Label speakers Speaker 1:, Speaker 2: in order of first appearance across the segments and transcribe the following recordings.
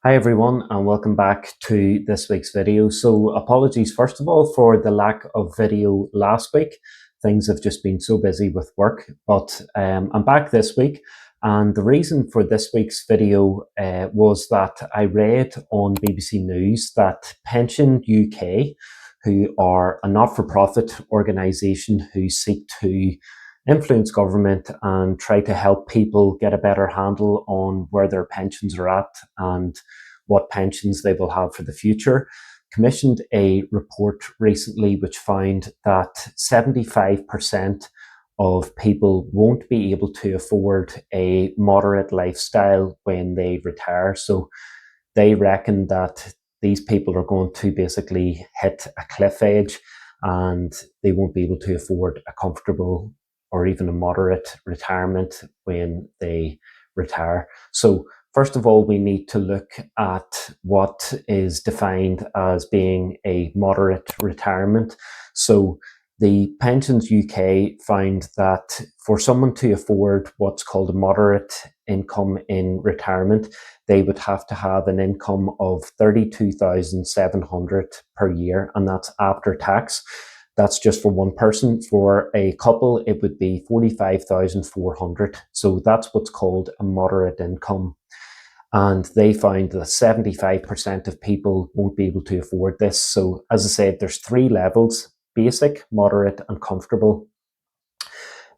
Speaker 1: Hi everyone, and welcome back to this week's video. So apologies first of all for the lack of video last week. Things have just been so busy with work, but I'm back this week. And the reason for this week's video was that I read on BBC News that Pension UK, who are a not-for-profit organisation who seek to influence government and try to help people get a better handle on where their pensions are at and what pensions they will have for the future, commissioned a report recently which found that 75% of people won't be able to afford a moderate lifestyle when they retire. So they reckon that these people are going to basically hit a cliff edge and they won't be able to afford a comfortable or even a moderate retirement when they retire. So first of all, we need to look at what is defined as being a moderate retirement. So the Pensions UK found that for someone to afford what's called a moderate income in retirement, they would have to have an income of 32,700 per year, and that's after tax. That's just for one person. For a couple, it would be 45,400. So that's what's called a moderate income. And they found that 75% of people won't be able to afford this. So as I said, there's three levels: basic, moderate, and comfortable.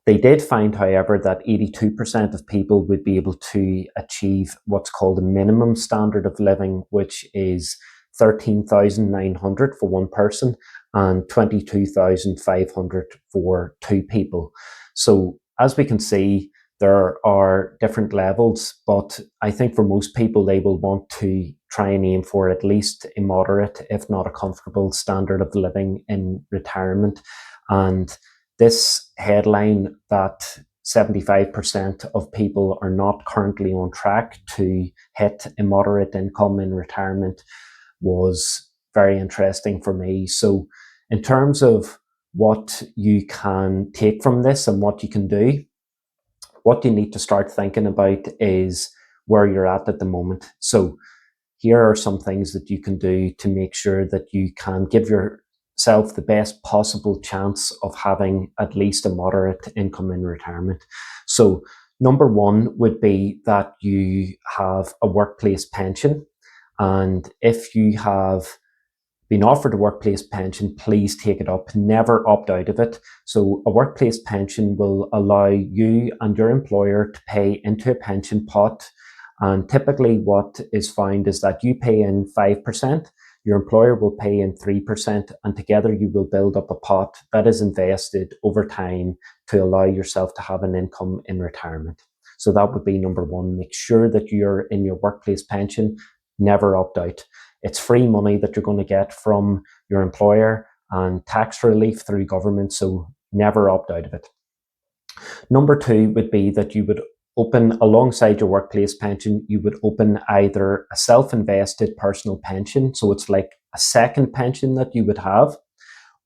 Speaker 1: They did find, however, that 82% of people would be able to achieve what's called a minimum standard of living, which is 13,900 for one person and 22,500 for two people. So as we can see, there are different levels, but I think for most people, they will want to try and aim for at least a moderate, if not a comfortable standard of living in retirement. And this headline that 75% of people are not currently on track to hit a moderate income in retirement was very interesting for me. So in terms of what you can take from this and what you can do, what you need to start thinking about is where you're at the moment. So here are some things that you can do to make sure that you can give yourself the best possible chance of having at least a moderate income in retirement. So number one would be that you have a workplace pension. And if you have been offered a workplace pension, please take it up. Never opt out of it. So a workplace pension will allow you and your employer to pay into a pension pot. And typically what is found is that you pay in 5%, your employer will pay in 3%, and together you will build up a pot that is invested over time to allow yourself to have an income in retirement. So that would be number one. Make sure that you're in your workplace pension. Never opt out. It's free money that you're going to get from your employer and tax relief through government, so never opt out of it. Number two would be that you would open, alongside your workplace pension, you would open either a self-invested personal pension, so it's like a second pension that you would have,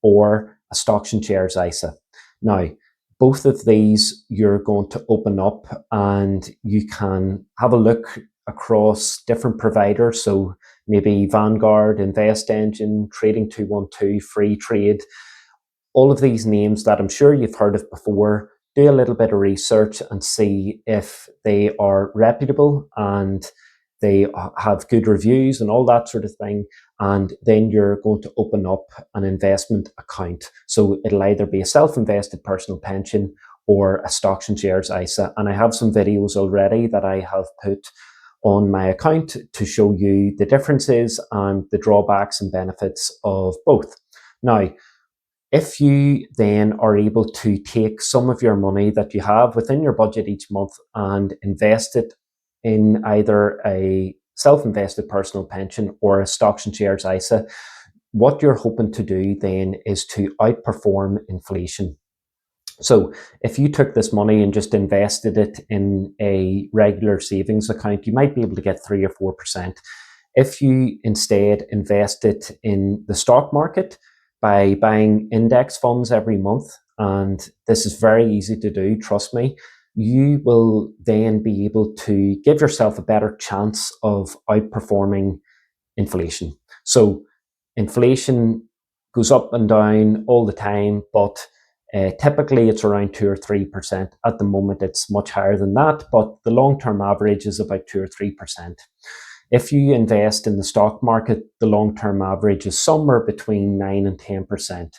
Speaker 1: or a stocks and shares ISA. Now, both of these you're going to open up and you can have a look across different providers. So maybe Vanguard, Invest Engine, Trading 212, Free Trade, all of these names that I'm sure you've heard of before. Do a little bit of research and see if they are reputable and they have good reviews and all that sort of thing. And then you're going to open up an investment account. So it'll either be a self-invested personal pension or a stocks and shares ISA. And I have some videos already that I have put on my account to show you the differences and the drawbacks and benefits of both. Now, if you then are able to take some of your money that you have within your budget each month and invest it in either a self-invested personal pension or a stocks and shares ISA, what you're hoping to do then is to outperform inflation. So if you took this money and just invested it in a regular savings account, you might be able to get 3 or 4%. If you instead invest it in the stock market by buying index funds every month, and this is very easy to do, trust me, you will then be able to give yourself a better chance of outperforming inflation. So inflation goes up and down all the time, but typically it's around 2 or 3%. At the moment, it's much higher than that, but the long-term average is about 2 or 3%. If you invest in the stock market, the long-term average is somewhere between 9 and 10%.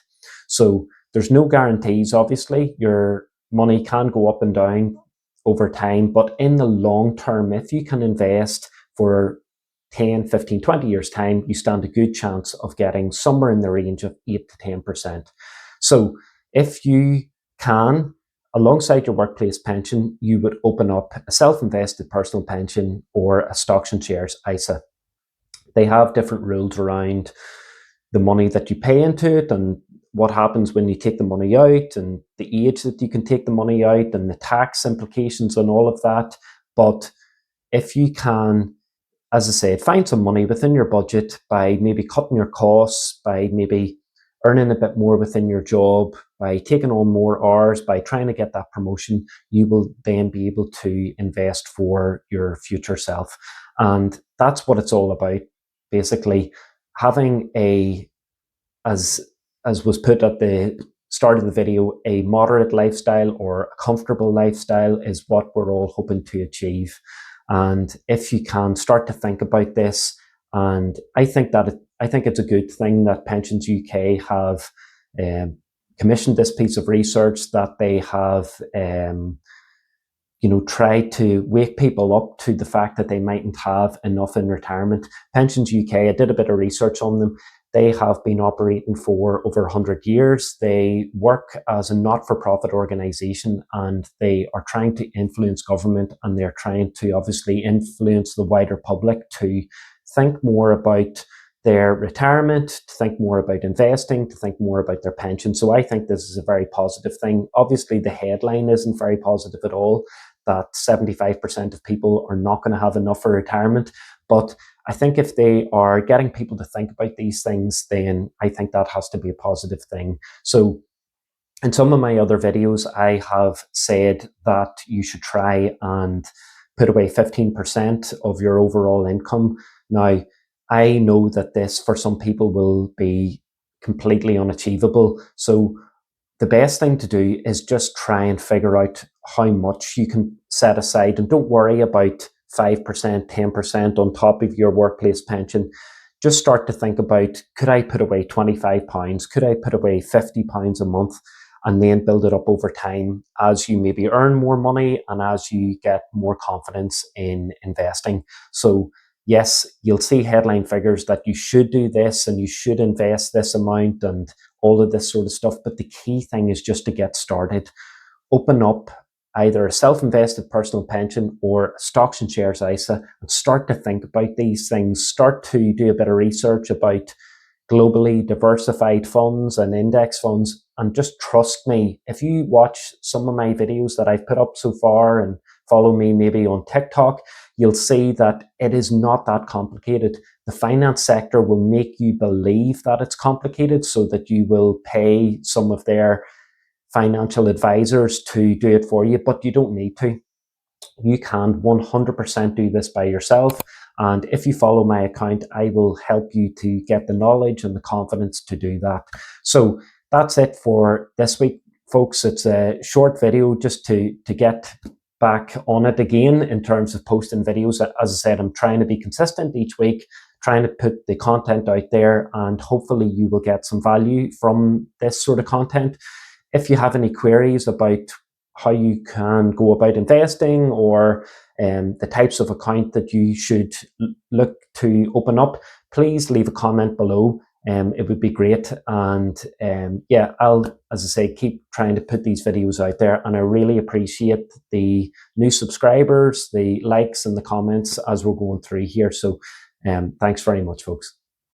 Speaker 1: So there's no guarantees, obviously. Your money can go up and down over time, but in the long term, if you can invest for 10, 15, 20 years' time, you stand a good chance of getting somewhere in the range of 8 to 10%. So if you can, alongside your workplace pension, you would open up a self-invested personal pension or a stocks and shares ISA. They have different rules around the money that you pay into it and what happens when you take the money out and the age that you can take the money out and the tax implications and all of that. But if you can, as I said, find some money within your budget by maybe cutting your costs, by maybe earning a bit more within your job, by taking on more hours, by trying to get that promotion, you will then be able to invest for your future self. And that's what it's all about. Basically, having as as was put at the start of the video, a moderate lifestyle or a comfortable lifestyle is what we're all hoping to achieve. And if you can start to think about this, and I think it's a good thing that Pensions UK have commissioned this piece of research, that they have try to wake people up to the fact that they mightn't have enough in retirement. Pensions UK, I did a bit of research on them. They have been operating for over 100 years. They work as a not-for-profit organisation, and they are trying to influence government, and they're trying to obviously influence the wider public to think more about their retirement, to think more about investing, to think more about their pension. So I think this is a very positive thing. Obviously, the headline isn't very positive at all, that 75% of people are not going to have enough for retirement. But I think if they are getting people to think about these things, then I think that has to be a positive thing. So in some of my other videos, I have said that you should try and put away 15% of your overall income. Now, I know that this for some people will be completely unachievable. So the best thing to do is just try and figure out how much you can set aside, and don't worry about 5%, 10% on top of your workplace pension. Just start to think about, could I put away £25? Could I put away £50 a month? And then build it up over time as you maybe earn more money and as you get more confidence in investing. So yes, you'll see headline figures that you should do this and you should invest this amount and all of this sort of stuff. But the key thing is just to get started. Open up either a self-invested personal pension or a stocks and shares ISA and start to think about these things. Start to do a bit of research about globally diversified funds and index funds. And just trust me, if you watch some of my videos that I've put up so far and follow me maybe on TikTok, you'll see that it is not that complicated. The finance sector will make you believe that it's complicated so that you will pay some of their financial advisors to do it for you, but you don't need to. You can 100% do this by yourself. And if you follow my account, I will help you to get the knowledge and the confidence to do that. So that's it for this week, folks. It's a short video just to get back on it again in terms of posting videos. As I said, I'm trying to be consistent each week, trying to put the content out there, and hopefully you will get some value from this sort of content. If you have any queries about how you can go about investing or the types of account that you should look to open up, please leave a comment below. It would be great. And yeah, I'll, as I say, keep trying to put these videos out there. And I really appreciate the new subscribers, the likes and the comments as we're going through here. So thanks very much, folks.